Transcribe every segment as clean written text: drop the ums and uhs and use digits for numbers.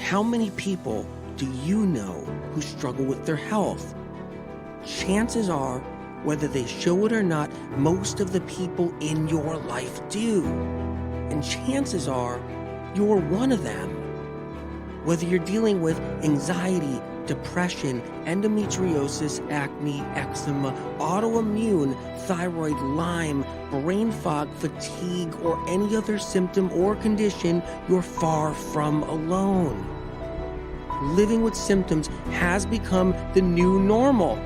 How many people do you know who struggle with their health? Chances are, whether they show it or not, most of the people in your life do. And chances are, you're one of them. Whether you're dealing with anxiety, depression, endometriosis, acne, eczema, autoimmune, thyroid, Lyme, brain fog, fatigue, or any other symptom or condition, you're far from alone. Living with symptoms has become the new normal.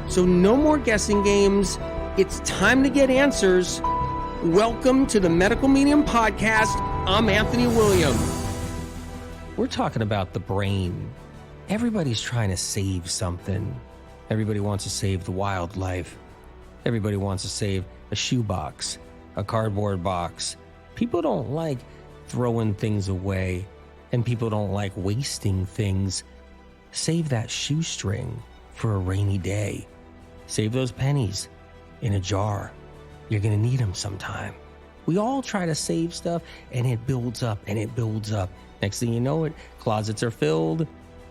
So no more guessing games. It's time to get answers. Welcome to the Medical Medium Podcast. I'm Anthony William. We're talking about the brain. Everybody's trying to save something. Everybody wants to save the wildlife. Everybody wants to save a shoebox, a cardboard box. People don't like throwing things away, and people don't like wasting things. Save that shoestring for a rainy day. Save those pennies in a jar. You're going to need them sometime. We all try to save stuff, and it builds up and it builds up. Next thing you know it, closets are filled.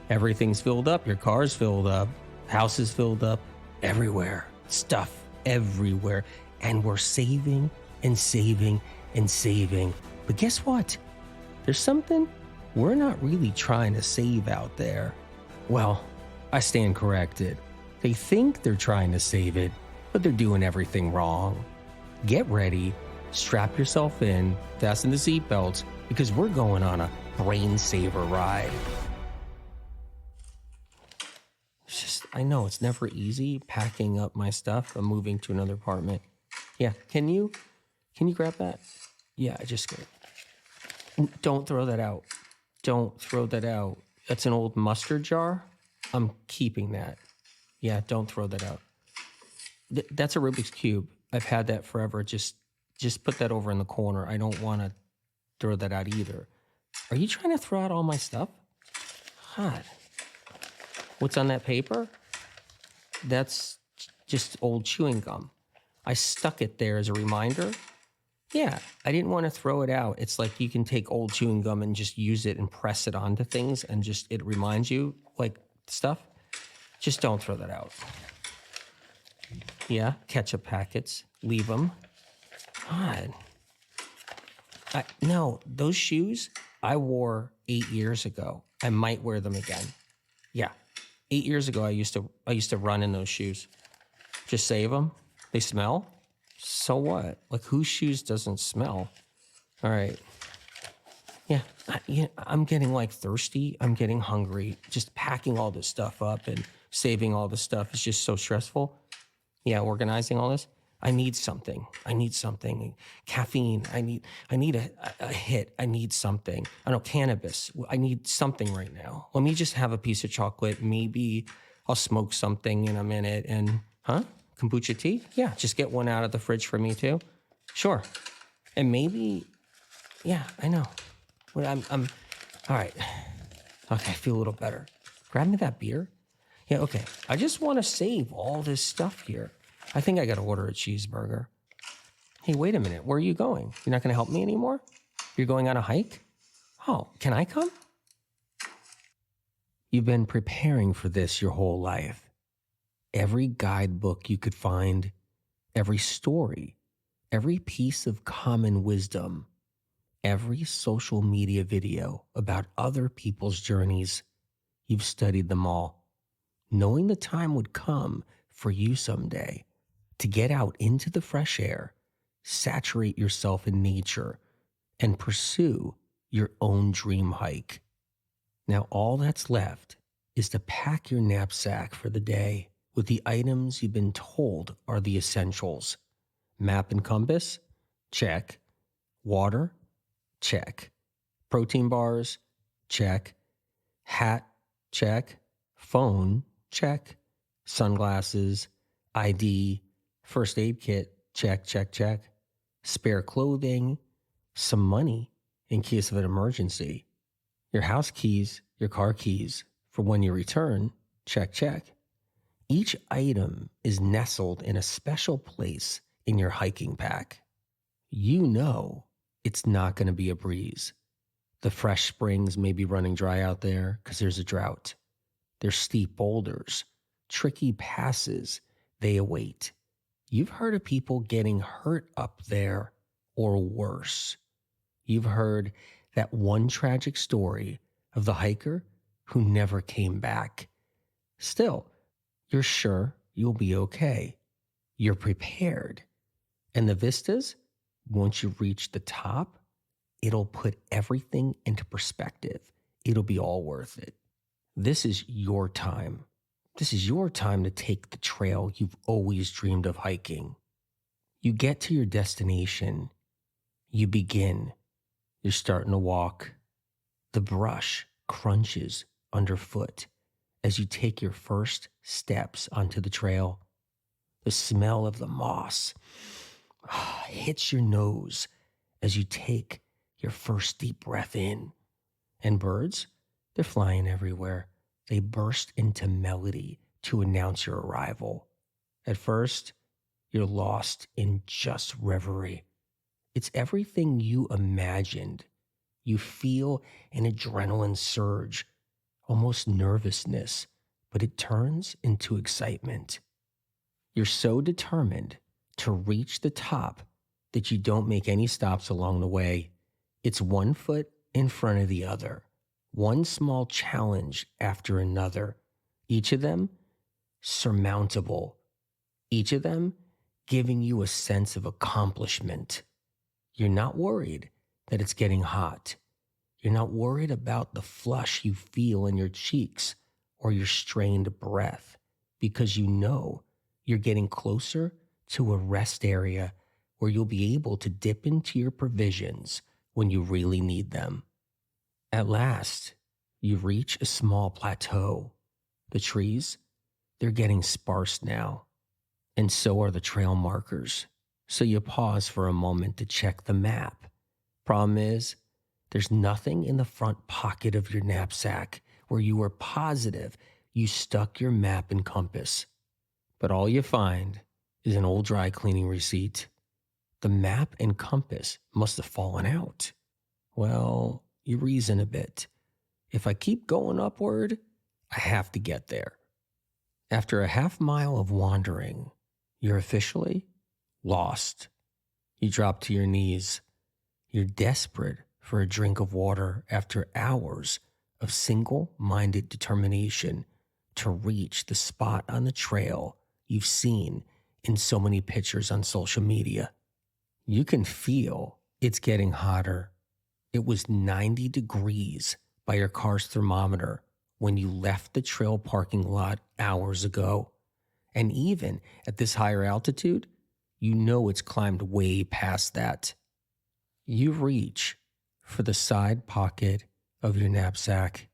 Everything's filled up. Your car's filled up. House is filled up. Everywhere. Stuff everywhere. And we're saving and saving and saving. But guess what? There's something we're not really trying to save out there. Well, I stand corrected. They think they're trying to save it, but they're doing everything wrong. Get ready, strap yourself in, fasten the seatbelts, because we're going on a brain saver ride. I know it's never easy packing up my stuff. I'm moving to another apartment. Yeah, can you grab that? Yeah, don't throw that out. Don't throw that out. That's an old mustard jar. I'm keeping that. Yeah, don't throw that out. That's a Rubik's Cube. I've had that forever. Just put that over in the corner. I don't want to throw that out either. Are you trying to throw out all my stuff? God. What's on that paper? That's just old chewing gum. I stuck it there as a reminder. Yeah, I didn't want to throw it out. It's like you can take old chewing gum and just use it and press it onto things and just it reminds you like stuff. Just don't throw that out. Yeah, ketchup packets, leave them. God. No, those shoes I wore 8 years ago. I might wear them again. Yeah, 8 years ago I used to run in those shoes. Just save them. They smell. So what? Like whose shoes doesn't smell? All right. Yeah, I'm getting like thirsty. I'm getting hungry. Just packing all this stuff up and saving all this stuff is just so stressful. Yeah, organizing all this. I need something. Caffeine. I need a hit. I need something. I know, cannabis. I need something right now. Let me just have a piece of chocolate. Maybe I'll smoke something in a minute. And, kombucha tea? Yeah, just get one out of the fridge for me too. Sure. And maybe, yeah, I know. Well, I'm all right. Okay, I feel a little better. Grab me that beer. Yeah, okay. I just want to save all this stuff here. I think I got to order a cheeseburger. Hey, wait a minute. Where are you going? You're not going to help me anymore? You're going on a hike? Oh, can I come? You've been preparing for this your whole life. Every guidebook you could find, every story, every piece of common wisdom, every social media video about other people's journeys, you've studied them all, knowing the time would come for you someday to get out into the fresh air, saturate yourself in nature, and pursue your own dream hike. Now all that's left is to pack your knapsack for the day with the items you've been told are the essentials. Map and compass? Check. Water? Check. Protein bars? Check. Hat? Check. Phone? Check. Sunglasses? ID? First aid kit? Check, check, check. Spare clothing? Some money in case of an emergency. Your house keys? Your car keys for when you return? Check, check. Each item is nestled in a special place in your hiking pack. You know it's not going to be a breeze. The fresh springs may be running dry out there because there's a drought. There's steep boulders, tricky passes they await. You've heard of people getting hurt up there or worse. You've heard that one tragic story of the hiker who never came back. Still, you're sure you'll be okay. You're prepared. And the vistas, once you reach the top, it'll put everything into perspective. It'll be all worth it. This is your time. This is your time to take the trail you've always dreamed of hiking. You get to your destination. You begin. You're starting to walk. The brush crunches underfoot as you take your first steps onto the trail. The smell of the moss hits your nose as you take your first deep breath in. And birds, they're flying everywhere. They burst into melody to announce your arrival. At first, you're lost in just reverie. It's everything you imagined. You feel an adrenaline surge, almost nervousness, but it turns into excitement. You're so determined to reach the top that you don't make any stops along the way. It's one foot in front of the other, one small challenge after another, each of them surmountable, each of them giving you a sense of accomplishment. You're not worried that it's getting hot. You're not worried about the flush you feel in your cheeks or your strained breath, because you know you're getting closer to a rest area where you'll be able to dip into your provisions when you really need them. At last, you reach a small plateau. The trees, they're getting sparse now, and so are the trail markers. So you pause for a moment to check the map. Problem is, there's nothing in the front pocket of your knapsack where you were positive you stuck your map and compass. But all you find is an old dry cleaning receipt. The map and compass must have fallen out. Well, you reason a bit. If I keep going upward, I have to get there. After a half mile of wandering, you're officially lost. You drop to your knees. You're desperate for a drink of water after hours of single-minded determination to reach the spot on the trail you've seen in so many pictures on social media. You can feel it's getting hotter. It was 90 degrees by your car's thermometer when you left the trail parking lot hours ago. And even at this higher altitude, you know it's climbed way past that. You reach for the side pocket of your knapsack,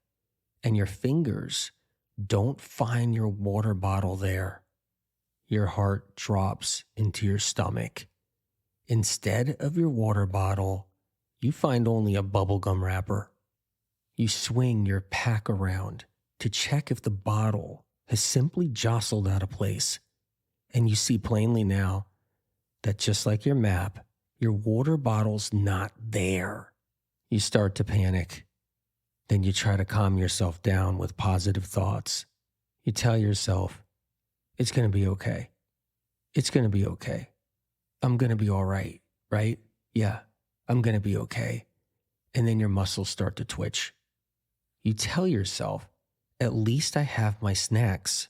and your fingers don't find your water bottle there. Your heart drops into your stomach. Instead of your water bottle, you find only a bubblegum wrapper. You swing your pack around to check if the bottle has simply jostled out of place. And you see plainly now that just like your map, your water bottle's not there. You start to panic. Then you try to calm yourself down with positive thoughts. You tell yourself, it's going to be okay. It's going to be okay. I'm going to be all right, right? Yeah, I'm going to be okay. And then your muscles start to twitch. You tell yourself, at least I have my snacks.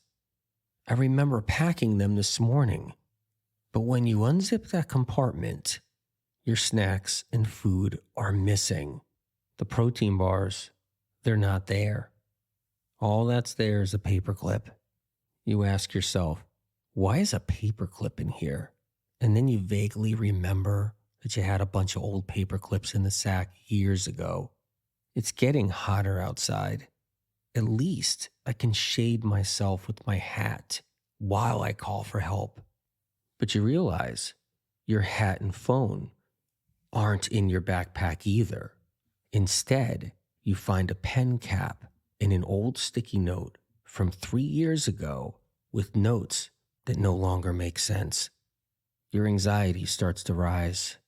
I remember packing them this morning. But when you unzip that compartment, your snacks and food are missing. The protein bars, they're not there. All that's there is a paperclip. You ask yourself, why is a paperclip in here? And then you vaguely remember that you had a bunch of old paper clips in the sack years ago. It's getting hotter outside. At least I can shade myself with my hat while I call for help. But you realize your hat and phone aren't in your backpack either. Instead, you find a pen cap and an old sticky note from 3 years ago with notes that no longer make sense. Your anxiety starts to rise.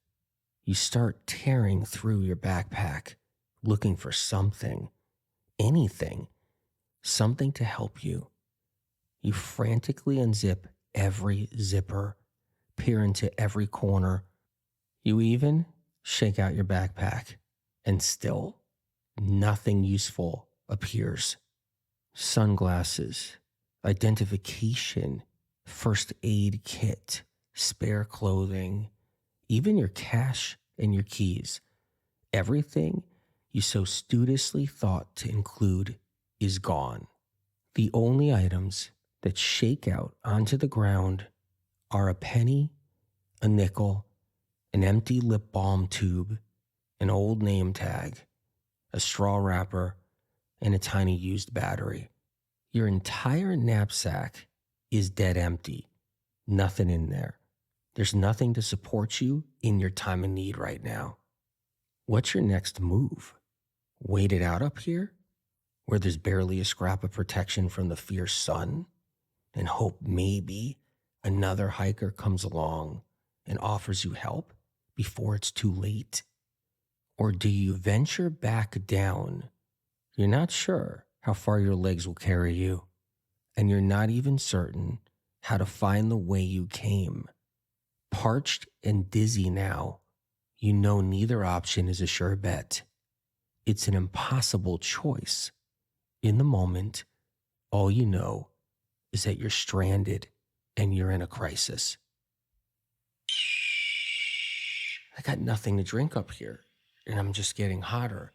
You start tearing through your backpack, looking for something, anything, something to help you. You frantically unzip every zipper, peer into every corner. You even shake out your backpack, and still nothing useful appears. Sunglasses, identification, first aid kit, spare clothing, even your cash and your keys. Everything you so studiously thought to include is gone. The only items that shake out onto the ground are a penny, a nickel, an empty lip balm tube, an old name tag, a straw wrapper, and a tiny used battery. Your entire knapsack is dead empty. Nothing in there. There's nothing to support you in your time of need right now. What's your next move? Wait it out up here, where there's barely a scrap of protection from the fierce sun, and hope maybe another hiker comes along and offers you help before it's too late? Or do you venture back down? You're not sure how far your legs will carry you, and you're not even certain how to find the way you came. Parched and dizzy now, you know neither option is a sure bet. It's an impossible choice. In the moment, all you know is that you're stranded and you're in a crisis. I got nothing to drink up here, and I'm just getting hotter.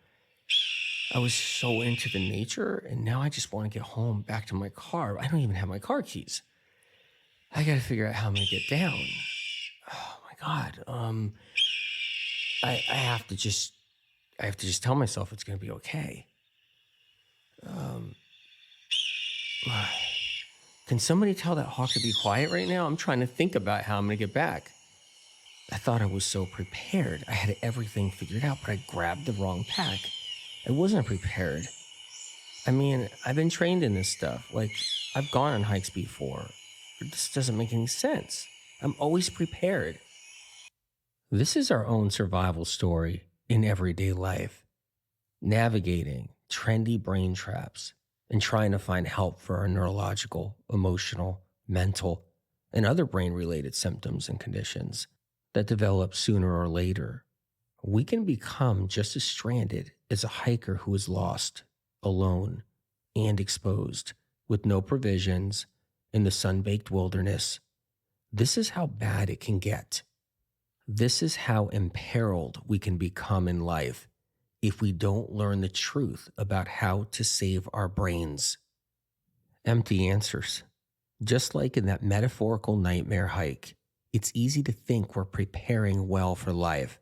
I was so into the nature, and now I just want to get home, back to my car. I don't even have my car keys. I got to figure out how I'm going to get down. Oh my God. I have to just tell myself it's going to be okay. Can somebody tell that hawk to be quiet right now? I'm trying to think about how I'm going to get back. I thought I was so prepared. I had everything figured out, but I grabbed the wrong pack. I wasn't prepared. I mean, I've been trained in this stuff. Like, I've gone on hikes before. This doesn't make any sense. I'm always prepared. This is our own survival story in everyday life. Navigating trendy brain traps and trying to find help for our neurological, emotional, mental, and other brain-related symptoms and conditions that develop sooner or later. We can become just as stranded as a hiker who is lost, alone, and exposed, with no provisions, in the sun-baked wilderness. This is how bad it can get. This is how imperiled we can become in life if we don't learn the truth about how to save our brains. Empty answers. Just like in that metaphorical nightmare hike, it's easy to think we're preparing well for life.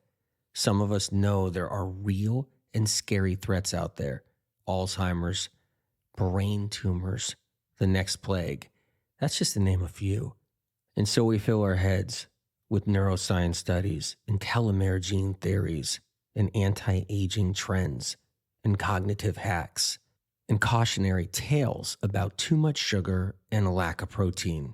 Some of us know there are real and scary threats out there. Alzheimer's, brain tumors, the next plague. That's just to name a few. And so we fill our heads with neuroscience studies and telomere gene theories and anti-aging trends and cognitive hacks and cautionary tales about too much sugar and a lack of protein.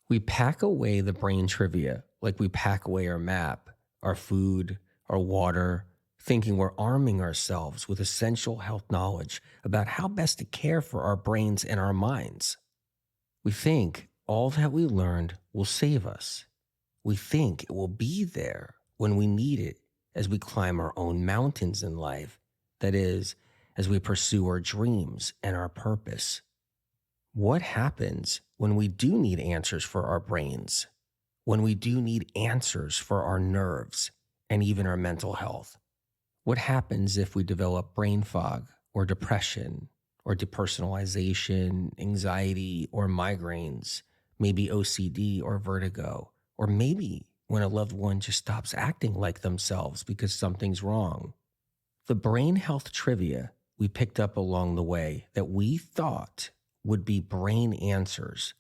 We pack away the brain trivia like we pack away our map, our food, our water, thinking we're arming ourselves with essential health knowledge about how best to care for our brains and our minds. We think all that we learned will save us. We think it will be there when we need it as we climb our own mountains in life. That is, as we pursue our dreams and our purpose. What happens when we do need answers for our brains? When we do need answers for our nerves and even our mental health? What happens if we develop brain fog or depression or depersonalization, anxiety or migraines, maybe OCD or vertigo, or maybe when a loved one just stops acting like themselves because something's wrong? The brain health trivia we picked up along the way that we thought would be brain answers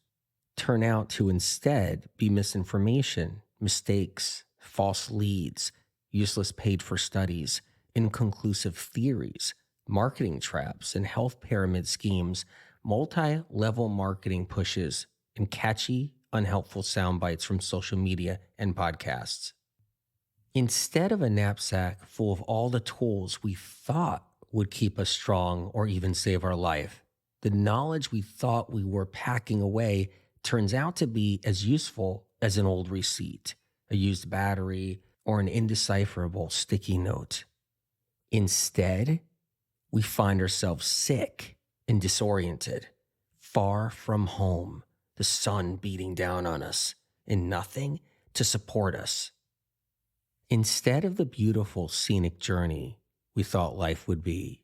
turn out to instead be misinformation, mistakes, false leads, useless paid-for studies, inconclusive theories, marketing traps and health pyramid schemes, multi-level marketing pushes, and catchy, unhelpful sound bites from social media and podcasts. Instead of a knapsack full of all the tools we thought would keep us strong or even save our life, the knowledge we thought we were packing away turns out to be as useful as an old receipt, a used battery, or an indecipherable sticky note. Instead, we find ourselves sick and disoriented, far from home, the sun beating down on us, and nothing to support us. Instead of the beautiful scenic journey we thought life would be,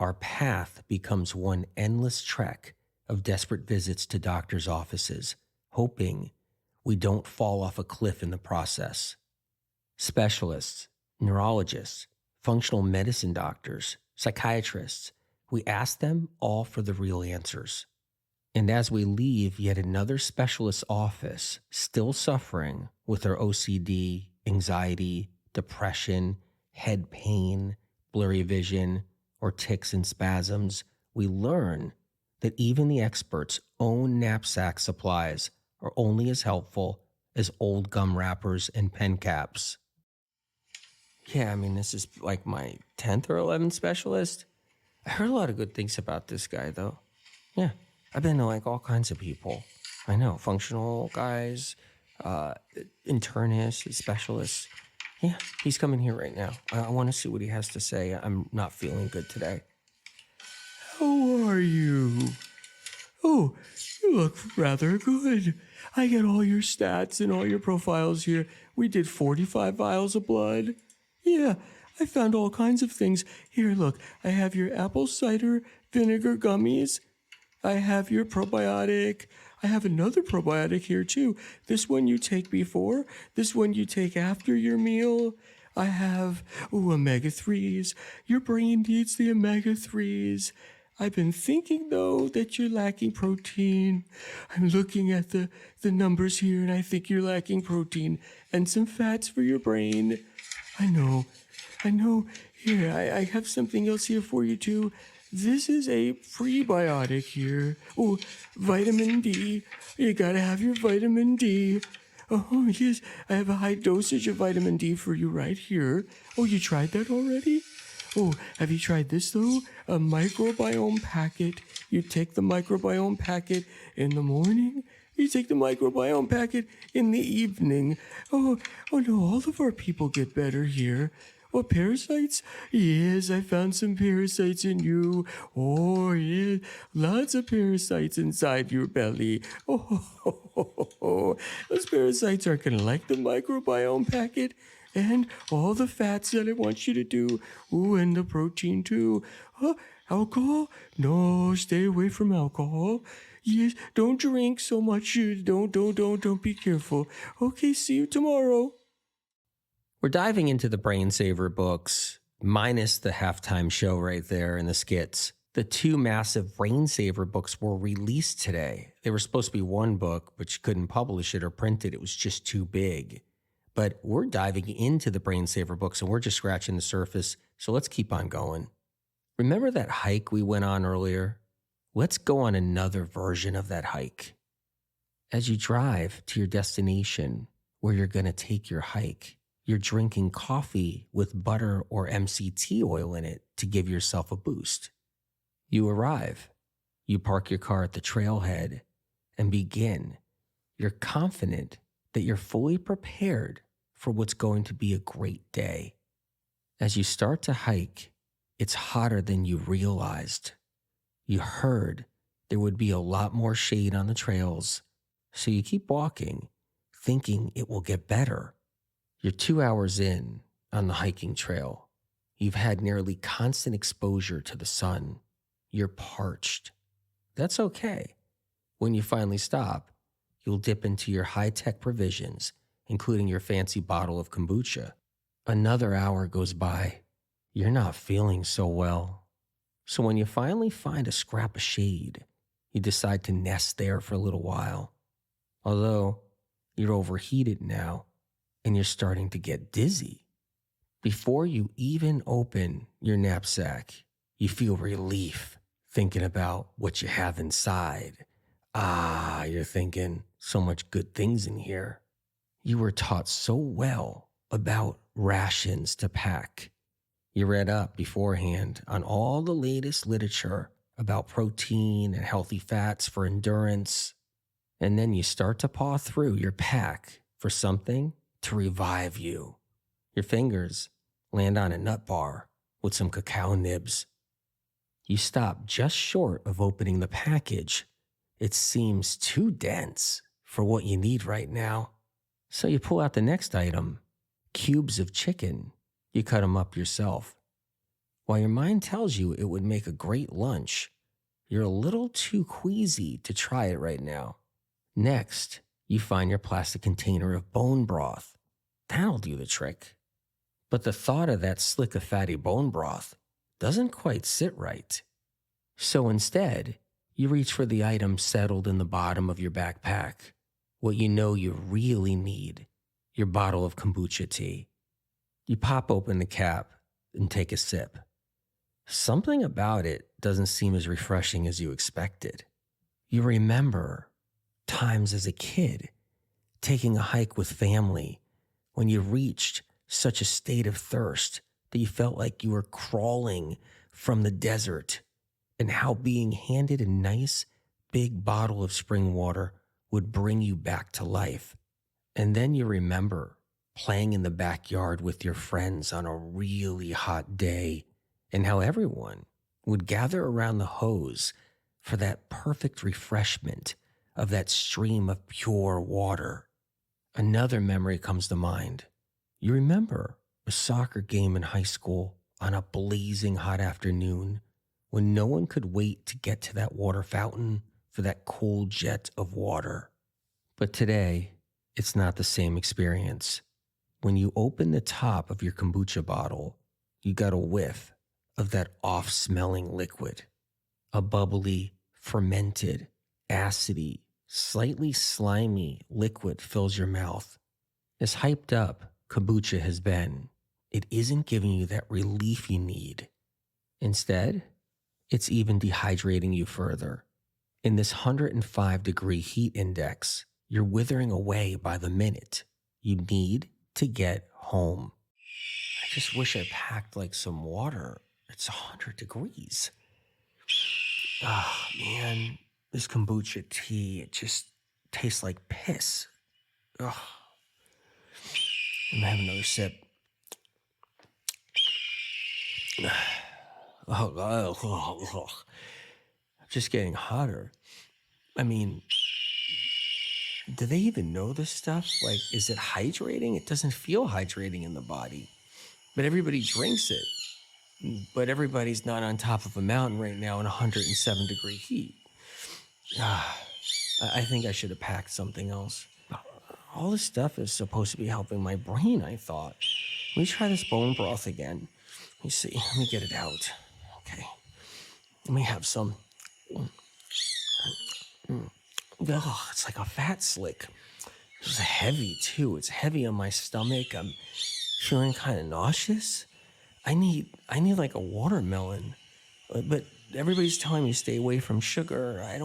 our path becomes one endless trek of desperate visits to doctors' offices, hoping we don't fall off a cliff in the process. Specialists, neurologists, functional medicine doctors, psychiatrists, we ask them all for the real answers. And as we leave yet another specialist's office, still suffering with our OCD, anxiety, depression, head pain, blurry vision, or tics and spasms, we learn that even the experts' own knapsack supplies are only as helpful as old gum wrappers and pen caps. Yeah, I mean, this is like my 10th or 11th specialist. I heard a lot of good things about this guy, though. Yeah, I've been to like all kinds of people. I know, functional guys, internists, specialists. Yeah, he's coming here right now. I want to see what he has to say. I'm not feeling good today. How are you? Oh, you look rather good. I get all your stats and all your profiles here. We did 45 vials of blood. Yeah, I found all kinds of things. Here, look, I have your apple cider vinegar gummies. I have your probiotic. I have another probiotic here too. This one you take before, this one you take after your meal. I have, omega-3s. Your brain needs the omega-3s. I've been thinking, though, that you're lacking protein. I'm looking at the numbers here, and I think you're lacking protein and some fats for your brain. I know. Here, I have something else here for you, too. This is a prebiotic here. Oh, vitamin D. You gotta have your vitamin D. Oh, yes, I have a high dosage of vitamin D for you right here. Oh, you tried that already? Oh, have you tried this, though? A microbiome packet. You take the microbiome packet in the morning. You take the microbiome packet in the evening. Oh no, all of our people get better here. Oh, parasites? Yes, I found some parasites in you. Oh, yeah, lots of parasites inside your belly. Oh, those parasites aren't going to like the microbiome packet. And all the fats that I want you to do. Oh, and the protein too. Alcohol? No, stay away from alcohol. Yes, don't drink so much. Don't be careful. Okay, see you tomorrow. We're diving into the Brain Saver books, minus the halftime show right there and the skits. The two massive Brain Saver books were released today. They were supposed to be one book, but you couldn't publish it or print it. It was just too big. But we're diving into the Brain Saver books and we're just scratching the surface. So let's keep on going. Remember that hike we went on earlier? Let's go on another version of that hike. As you drive to your destination where you're going to take your hike, you're drinking coffee with butter or MCT oil in it to give yourself a boost. You arrive. You park your car at the trailhead and begin. You're confident that you're fully prepared for what's going to be a great day. As you start to hike, it's hotter than you realized. You heard there would be a lot more shade on the trails, so you keep walking, thinking it will get better. You're 2 hours in on the hiking trail. You've had nearly constant exposure to the sun. You're parched. That's okay. When you finally stop, you'll dip into your high-tech provisions, including your fancy bottle of kombucha. Another hour goes by. You're not feeling so well. So when you finally find a scrap of shade, you decide to nest there for a little while. Although you're overheated now, and you're starting to get dizzy. Before you even open your knapsack, you feel relief thinking about what you have inside. You're thinking, so much good things in here. You were taught so well about rations to pack. You read up beforehand on all the latest literature about protein and healthy fats for endurance, and then you start to paw through your pack for something to revive you. Your fingers land on a nut bar with some cacao nibs. You stop just short of opening the package. It seems too dense for what you need right now. So you pull out the next item, cubes of chicken. You cut them up yourself. While your mind tells you it would make a great lunch, you're a little too queasy to try it right now. Next, you find your plastic container of bone broth. That'll do the trick. But the thought of that slick of fatty bone broth doesn't quite sit right. So instead, you reach for the item settled in the bottom of your backpack, what you know you really need, your bottle of kombucha tea. You pop open the cap and take a sip. Something about it doesn't seem as refreshing as you expected. You remember times as a kid, taking a hike with family, when you reached such a state of thirst that you felt like you were crawling from the desert, and how being handed a nice big bottle of spring water would bring you back to life. And then you remember playing in the backyard with your friends on a really hot day, and how everyone would gather around the hose for that perfect refreshment of that stream of pure water. Another memory comes to mind. You remember a soccer game in high school on a blazing hot afternoon when no one could wait to get to that water fountain for that cold jet of water. But today, it's not the same experience. When you open the top of your kombucha bottle, you got a whiff of that off-smelling liquid. A bubbly, fermented, acidy, slightly slimy liquid fills your mouth. As hyped up kombucha has been, it isn't giving you that relief you need. Instead, it's even dehydrating you further. In this 105-degree heat index, you're withering away by the minute. You need to get home. I just wish I packed like some water. It's 100 degrees. Ah, man, this kombucha tea, it just tastes like piss. Ugh. I'm gonna have another sip. I'm just getting hotter. I mean, do they even know this stuff? Like, is it hydrating? It doesn't feel hydrating in the body, but everybody drinks it. But everybody's not on top of a mountain right now in 107-degree heat. I think I should have packed something else. All this stuff is supposed to be helping my brain, I thought. Let me try this bone broth again. Let me see. Let me get it out. Okay. Let me have some. Ugh, it's like a fat slick. It's heavy, too. It's heavy on my stomach. I'm feeling kind of nauseous. I need like a watermelon, but everybody's telling me to stay away from sugar. I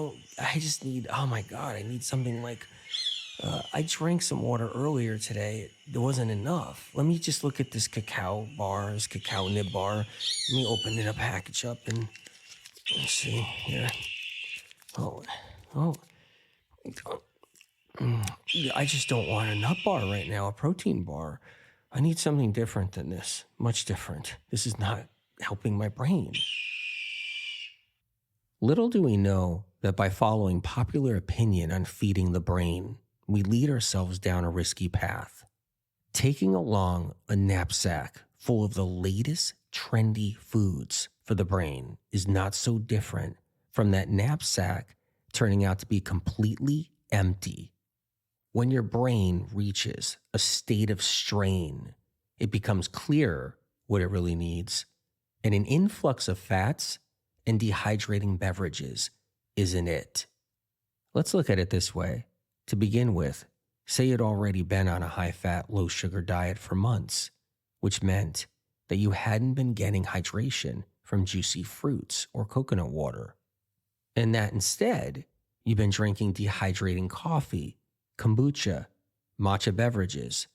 just need, oh my God, I need something like, I drank some water earlier today. There wasn't enough. Let me just look at this cacao bar, this cacao nib bar. Let me open the package up and let's see here. I just don't want a nut bar right now, a protein bar. I need something different than this, much different. This is not helping my brain. Little do we know that by following popular opinion on feeding the brain, we lead ourselves down a risky path. Taking along a knapsack full of the latest trendy foods for the brain is not so different from that knapsack turning out to be completely empty. When your brain reaches a state of strain, it becomes clearer what it really needs, and an influx of fats and dehydrating beverages isn't it. Let's look at it this way. To begin with, say you'd already been on a high-fat, low-sugar diet for months, which meant that you hadn't been getting hydration from juicy fruits or coconut water, and that instead, you've been drinking dehydrating coffee, kombucha, matcha beverages.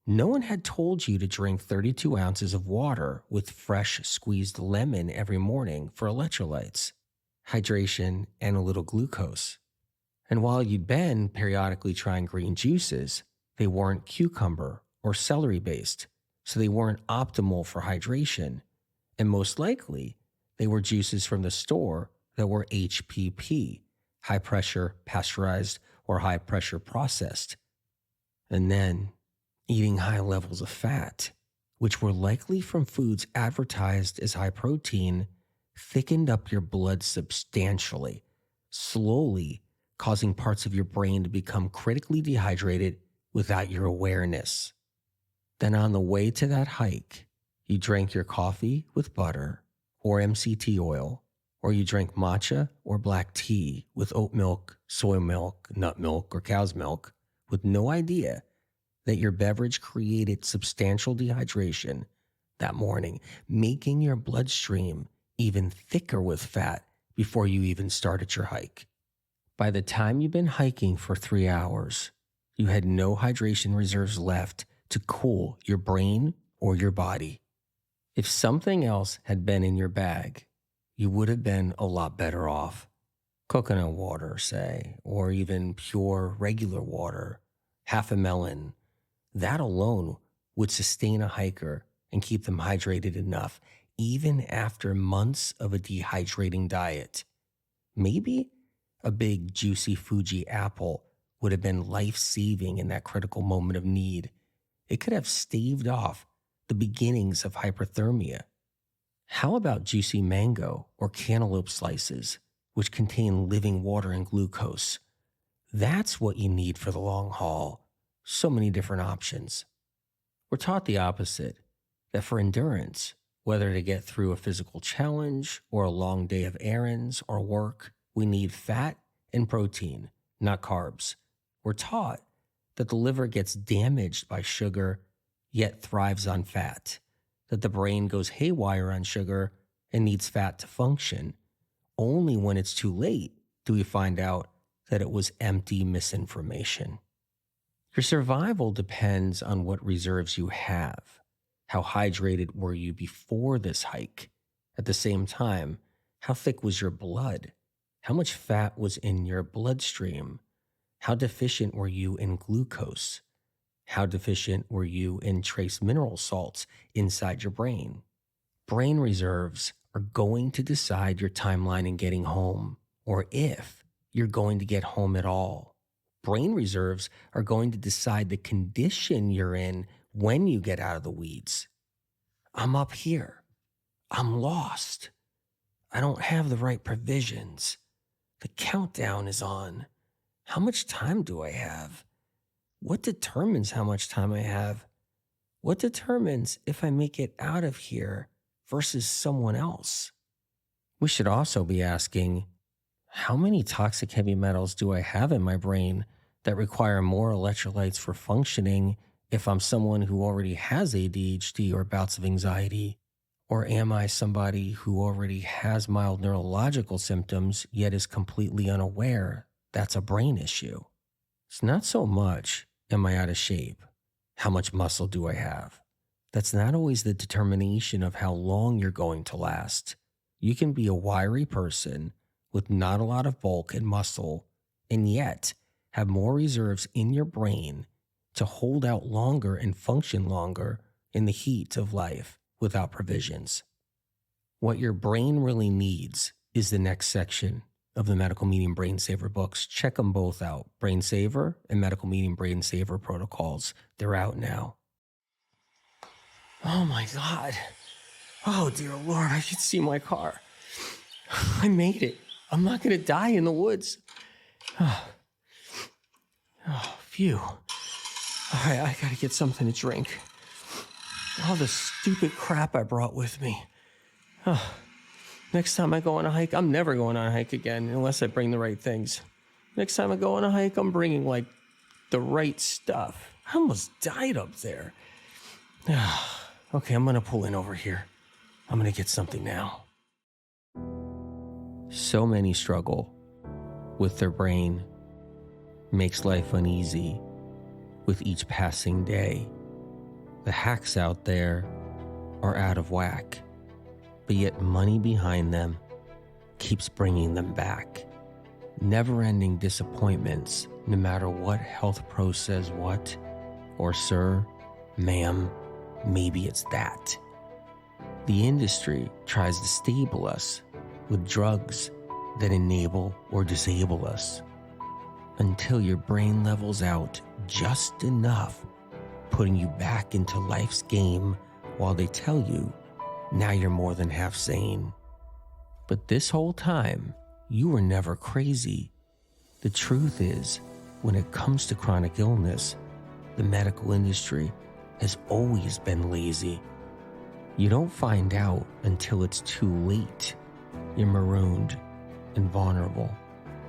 No one had told you to drink 32 ounces of water with fresh squeezed lemon every morning for electrolytes, hydration, and a little glucose. And while you'd been periodically trying green juices, they weren't cucumber or celery based, so they weren't optimal for hydration. And most likely, they were juices from the store that were HPP, high pressure pasteurized or high pressure processed. And then, eating high levels of fat, which were likely from foods advertised as high protein, thickened up your blood substantially, slowly causing parts of your brain to become critically dehydrated without your awareness. Then on the way to that hike, you drank your coffee with butter or MCT oil, or you drank matcha or black tea with oat milk, soy milk, nut milk, or cow's milk, with no idea that your beverage created substantial dehydration that morning, making your bloodstream even thicker with fat before you even started your hike. By the time you've been hiking for 3 hours, you had no hydration reserves left to cool your brain or your body. If something else had been in your bag, you would have been a lot better off. Coconut water, say, or even pure regular water, half a melon. That alone would sustain a hiker and keep them hydrated enough, even after months of a dehydrating diet. Maybe a big, juicy Fuji apple would have been life-saving in that critical moment of need. It could have staved off the beginnings of hyperthermia. How about juicy mango or cantaloupe slices, which contain living water and glucose? That's what you need for the long haul. So many different options. We're taught the opposite, that for endurance, whether to get through a physical challenge or a long day of errands or work, we need fat and protein, not carbs. We're taught that the liver gets damaged by sugar, yet thrives on fat, that the brain goes haywire on sugar and needs fat to function. Only when it's too late do we find out that it was empty misinformation. Your survival depends on what reserves you have. How hydrated were you before this hike? At the same time, how thick was your blood? How much fat was in your bloodstream? How deficient were you in glucose? How deficient were you in trace mineral salts inside your brain? Brain reserves are going to decide your timeline in getting home, or if you're going to get home at all. Brain reserves are going to decide the condition you're in when you get out of the weeds. I'm up here. I'm lost. I don't have the right provisions. The countdown is on. How much time do I have? What determines how much time I have? What determines if I make it out of here versus someone else? We should also be asking, how many toxic heavy metals do I have in my brain that require more electrolytes for functioning if I'm someone who already has ADHD or bouts of anxiety? Or am I somebody who already has mild neurological symptoms yet is completely unaware that's a brain issue? It's not so much, am I out of shape? How much muscle do I have? That's not always the determination of how long you're going to last. You can be a wiry person with not a lot of bulk and muscle, and yet have more reserves in your brain to hold out longer and function longer in the heat of life without provisions. What your brain really needs is the next section of the Medical Meeting Brain Saver books. Check them both out, Brain Saver and Medical Meeting Brain Saver Protocols. They're out now. Oh my God. Oh dear Lord, I can see my car. I made it. I'm not going to die in the woods. Oh, phew. All right, I got to get something to drink. All the stupid crap I brought with me. Oh, next time I go on a hike, I'm never going on a hike again unless I bring the right things. Next time I go on a hike, I'm bringing like the right stuff. I almost died up there. Okay, I'm going to pull in over here. I'm going to get something now. So many struggle with their brain, makes life uneasy with each passing day. The hacks out there are out of whack, but yet money behind them keeps bringing them back. Never-ending disappointments, no matter what health pro says what, or sir, ma'am, maybe it's that. The industry tries to stable us with drugs that enable or disable us until your brain levels out just enough, putting you back into life's game while they tell you now you're more than half sane. But this whole time, you were never crazy. The truth is, when it comes to chronic illness, the medical industry has always been lazy. You don't find out until it's too late. You're marooned and vulnerable.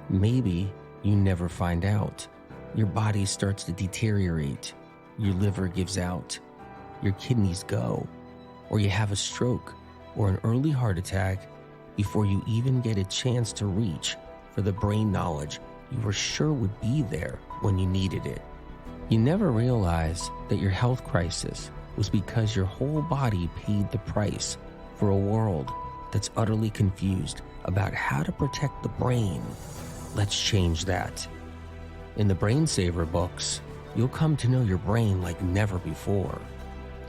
Maybe you never find out. Your body starts to deteriorate. Your liver gives out. Your kidneys go. Or you have a stroke or an early heart attack before you even get a chance to reach for the brain knowledge you were sure would be there when you needed it. You never realize that your health crisis was because your whole body paid the price for a world that's utterly confused about how to protect the brain. Let's change that. In the Brain Saver books, you'll come to know your brain like never before.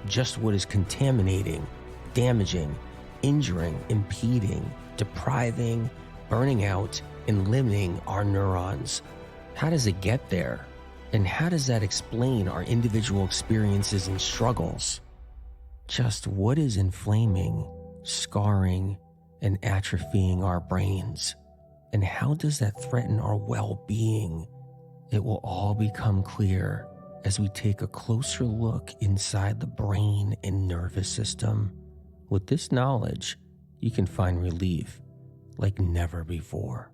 Just what is contaminating, damaging, injuring, impeding, depriving, burning out, and limiting our neurons. How does it get there? And how does that explain our individual experiences and struggles? Just what is inflaming, scarring, and atrophying our brains? And how does that threaten our well-being? It will all become clear as we take a closer look inside the brain and nervous system. With this knowledge, you can find relief like never before.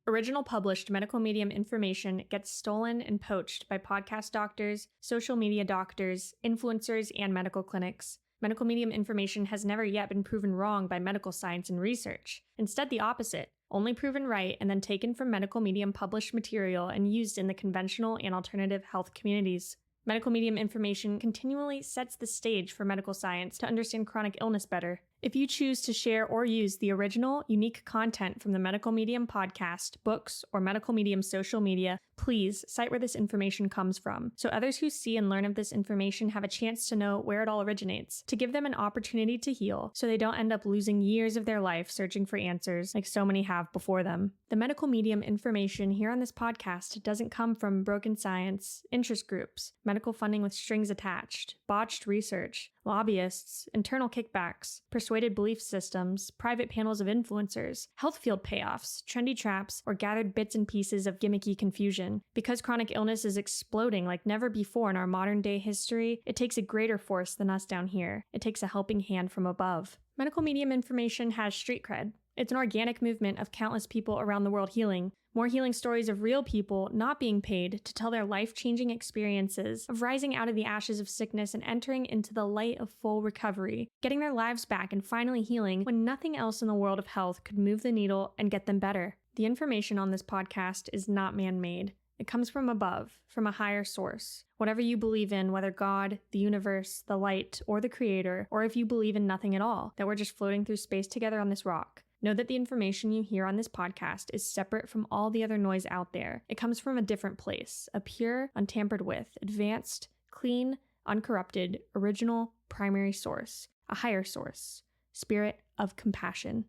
Original published medical medium information gets stolen and poached by podcast doctors, social media doctors, influencers, and medical clinics. Medical medium information has never yet been proven wrong by medical science and research. Instead, the opposite. Only proven right and then taken from medical medium published material and used in the conventional and alternative health communities. Medical medium information continually sets the stage for medical science to understand chronic illness better. If you choose to share or use the original, unique content from the Medical Medium podcast, books, or Medical Medium social media, please cite where this information comes from, so others who see and learn of this information have a chance to know where it all originates, to give them an opportunity to heal, so they don't end up losing years of their life searching for answers like so many have before them. The Medical Medium information here on this podcast doesn't come from broken science, interest groups, medical funding with strings attached, botched research, lobbyists, internal kickbacks, persuaded belief systems, private panels of influencers, health field payoffs, trendy traps, or gathered bits and pieces of gimmicky confusion. Because chronic illness is exploding like never before in our modern day history, it takes a greater force than us down here. It takes a helping hand from above. Medical medium information has street cred. It's an organic movement of countless people around the world healing. More healing stories of real people not being paid to tell their life-changing experiences of rising out of the ashes of sickness and entering into the light of full recovery, getting their lives back and finally healing when nothing else in the world of health could move the needle and get them better. The information on this podcast is not man-made. It comes from above, from a higher source. Whatever you believe in, whether God, the universe, the light, or the creator, or if you believe in nothing at all, that we're just floating through space together on this rock. Know that the information you hear on this podcast is separate from all the other noise out there. It comes from a different place, a pure, untampered with, advanced, clean, uncorrupted, original, primary source, a higher source, spirit of compassion.